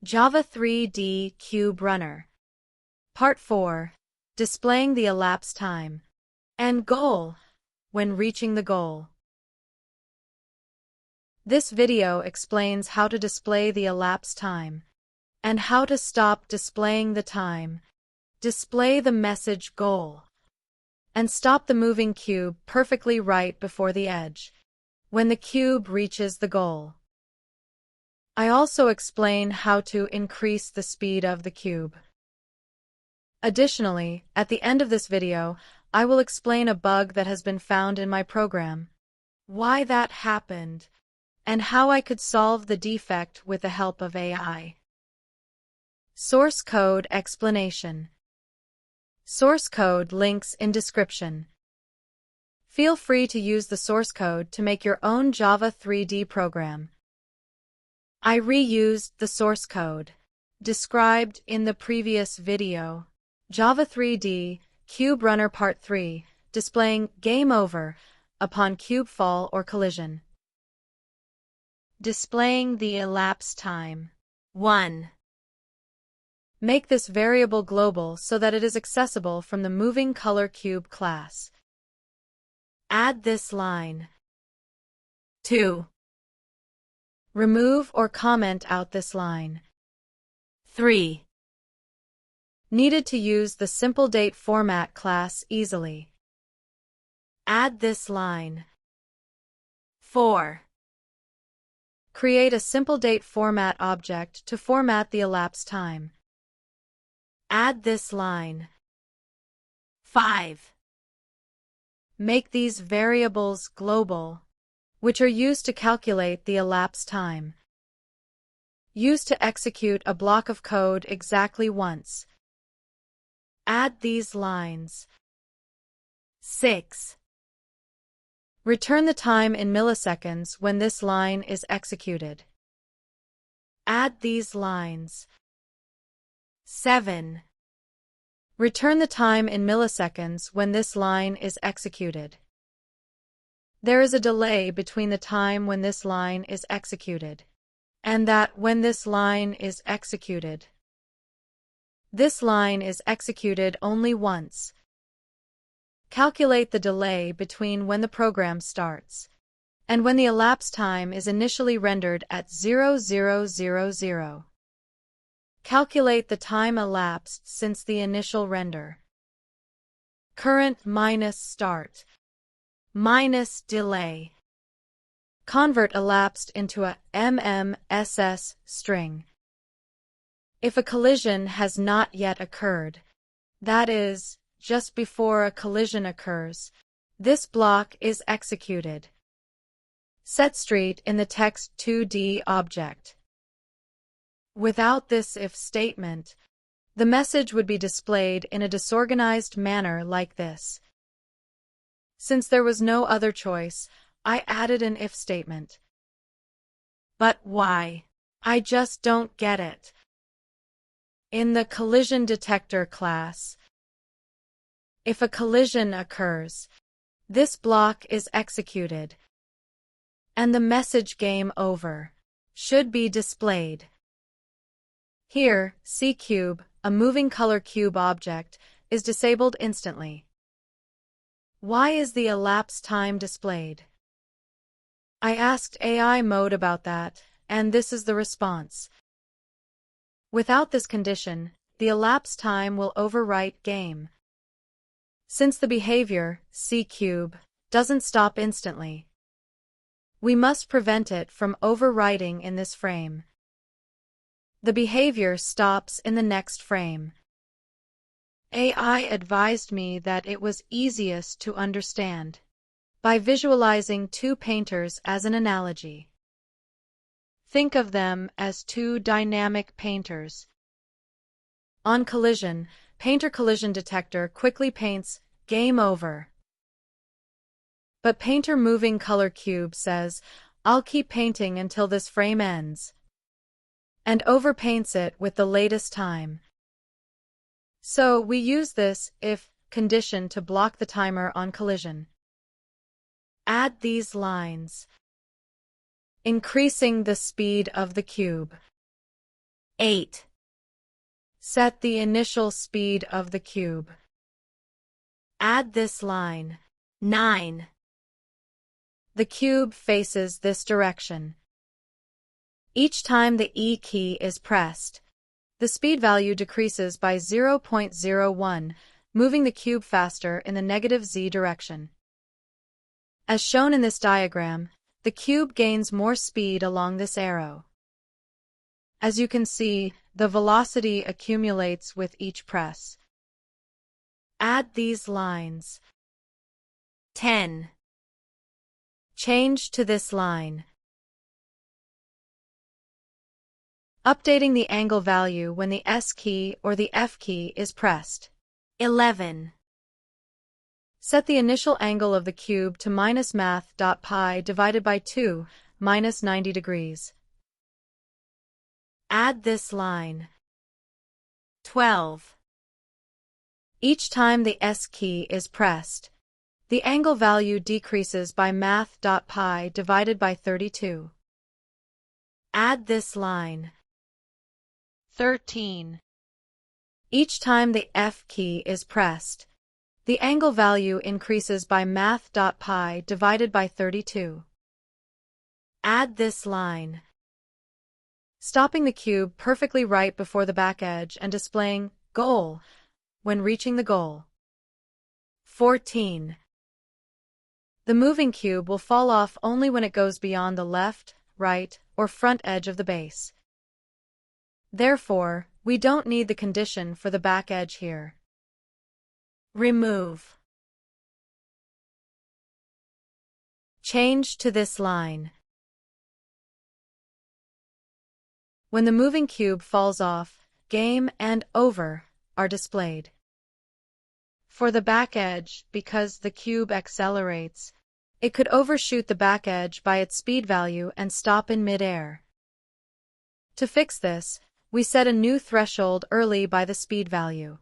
Java 3D Cube Runner. Part 4. Displaying the elapsed time. And goal. When reaching the goal. This video explains how to display the elapsed time, and how to stop displaying the time, display the message goal, and stop the moving cube perfectly right before the edge, when the cube reaches the goal. I also explain how to increase the speed of the cube. Additionally, at the end of this video, I will explain a bug that has been found in my program, why that happened, and how I could solve the defect with the help of AI. Source code explanation. Source code links in description. Feel free to use the source code to make your own Java 3D program. I reused the source code described in the previous video. Java 3D Cube Runner Part 3, displaying Game Over upon cube fall or collision. Displaying the elapsed time. 1. Make this variable global so that it is accessible from the moving color cube class. Add this line. 2. Remove or comment out this line. 3. Needed to use the simple date format class easily. Add this line. 4. Create a simple date format object to format the elapsed time. Add this line. 5. Make these variables global, which are used to calculate the elapsed time. Used to execute a block of code exactly once. Add these lines. 6. Return the time in milliseconds when this line is executed. Add these lines. 7. Return the time in milliseconds when this line is executed. There is a delay between the time when this line is executed and that when this line is executed. This line is executed only once. Calculate the delay between when the program starts and when the elapsed time is initially rendered at 0000. Calculate the time elapsed since the initial render. Current minus start minus delay. Convert elapsed into a MMSS string. If a collision has not yet occurred, that is, just before a collision occurs, this block is executed. Set street in the text 2D object. Without this if statement, the message would be displayed in a disorganized manner like this. Since there was no other choice, I added an if statement. But why? I just don't get it. In the collision detector class, if a collision occurs, this block is executed, and the message game over should be displayed. Here, C-cube, a moving color cube object, is disabled instantly. Why is the elapsed time displayed? I asked AI mode about that, and this is the response. Without this condition, the elapsed time will overwrite game. Since the behavior, C-cube, doesn't stop instantly, we must prevent it from overwriting in this frame. The behavior stops in the next frame. AI advised me that it was easiest to understand by visualizing two painters as an analogy. Think of them as two dynamic painters. On collision, painter collision detector quickly paints game over. But painter moving color cube says, I'll keep painting until this frame ends, and overpaints it with the latest time. So we use this if condition to block the timer on collision. Add these lines. Increasing the speed of the cube. 8. Set the initial speed of the cube. Add this line. 9. The cube faces this direction. Each time the E key is pressed, the speed value decreases by 0.01, moving the cube faster in the negative z direction. As shown in this diagram, the cube gains more speed along this arrow. As you can see, the velocity accumulates with each press. Add these lines. 10. Change to this line. Updating the angle value when the S key or the F key is pressed. 11. Set the initial angle of the cube to minus math.pi divided by 2, minus 90 degrees. Add this line. 12. Each time the S key is pressed, the angle value decreases by math.pi divided by 32. Add this line. 13. Each time the F key is pressed, the angle value increases by math.pi divided by 32. Add this line. Stopping the cube perfectly right before the back edge and displaying goal when reaching the goal. 14. The moving cube will fall off only when it goes beyond the left, right, or front edge of the base. Therefore, we don't need the condition for the back edge here. Remove. Change to this line. When the moving cube falls off, game and over are displayed. For the back edge, because the cube accelerates, it could overshoot the back edge by its speed value and stop in mid-air. To fix this, we set a new threshold early by the speed value.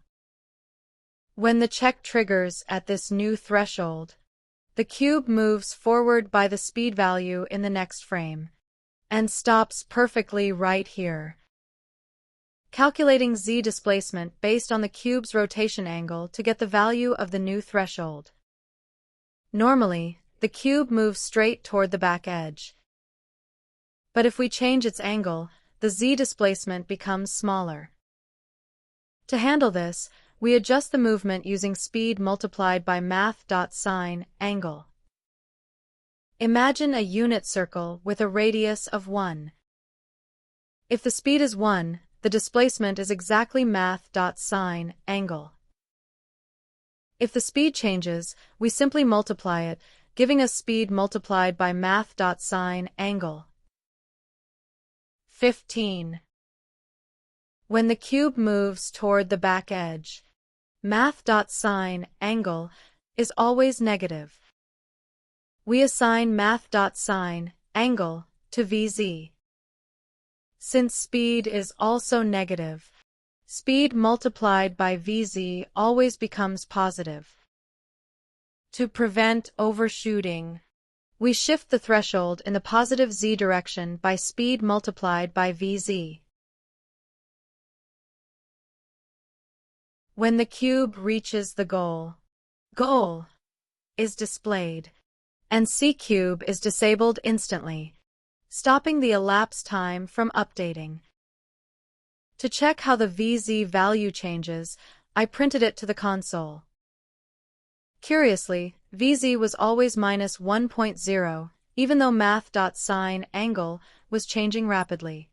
When the check triggers at this new threshold, the cube moves forward by the speed value in the next frame, and stops perfectly right here. Calculating z displacement based on the cube's rotation angle to get the value of the new threshold. Normally, the cube moves straight toward the back edge. But if we change its angle, the z displacement becomes smaller. To handle this, we adjust the movement using speed multiplied by math.sine angle. Imagine a unit circle with a radius of 1. If the speed is 1, the displacement is exactly math.sine angle. If the speed changes, we simply multiply it, giving us speed multiplied by math.sine angle. 15. When the cube moves toward the back edge, math.sine angle is always negative. We assign math.sine angle to Vz. Since speed is also negative, speed multiplied by Vz always becomes positive. To prevent overshooting, we shift the threshold in the positive z direction by speed multiplied by Vz. When the cube reaches the goal is displayed, and C cube is disabled instantly, stopping the elapsed time from updating. To check how the Vz value changes, I printed it to the console. Curiously, Vz was always minus 1.0, even though math.sine angle was changing rapidly.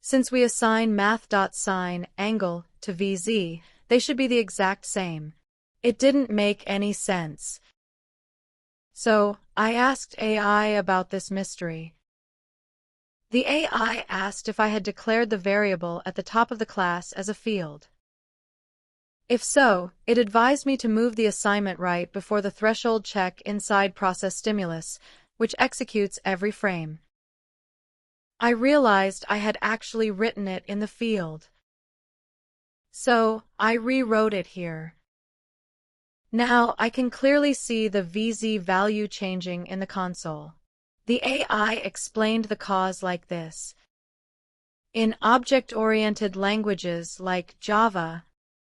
Since we assign math.sine angle to Vz, they should be the exact same. It didn't make any sense. So, I asked AI about this mystery. The AI asked if I had declared the variable at the top of the class as a field. If so, it advised me to move the assignment right before the threshold check inside process stimulus, which executes every frame. I realized I had actually written it in the field. So, I rewrote it here. Now I can clearly see the Vz value changing in the console. The AI explained the cause like this. In object-oriented languages like Java,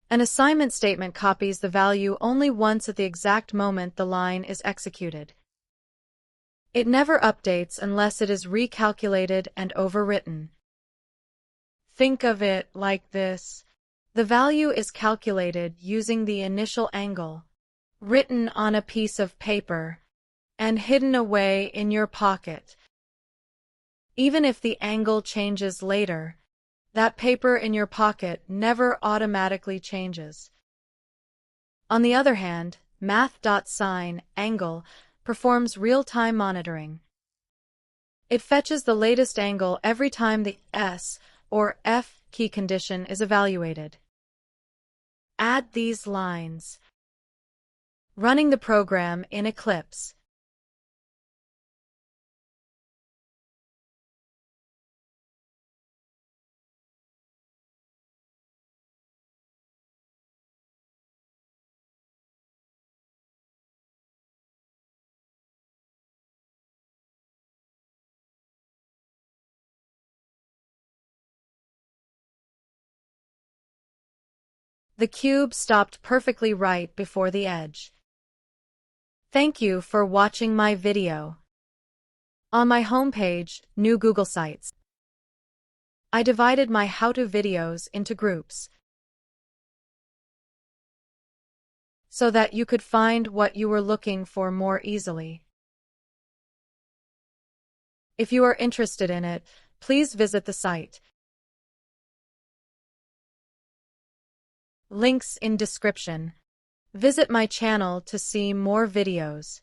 an assignment statement copies the value only once at the exact moment the line is executed. It never updates unless it is recalculated and overwritten. Think of it like this. The value is calculated using the initial angle, written on a piece of paper, and hidden away in your pocket. Even if the angle changes later, that paper in your pocket never automatically changes. On the other hand, math.sine angle performs real-time monitoring. It fetches the latest angle every time the S or F key condition is evaluated. Add these lines. Running the program in Eclipse. The cube stopped perfectly right before the edge. Thank you for watching my video. On my homepage, New Google Sites, I divided my how-to videos into groups so that you could find what you were looking for more easily. If you are interested in it, please visit the site. Links in description. Visit my channel to see more videos.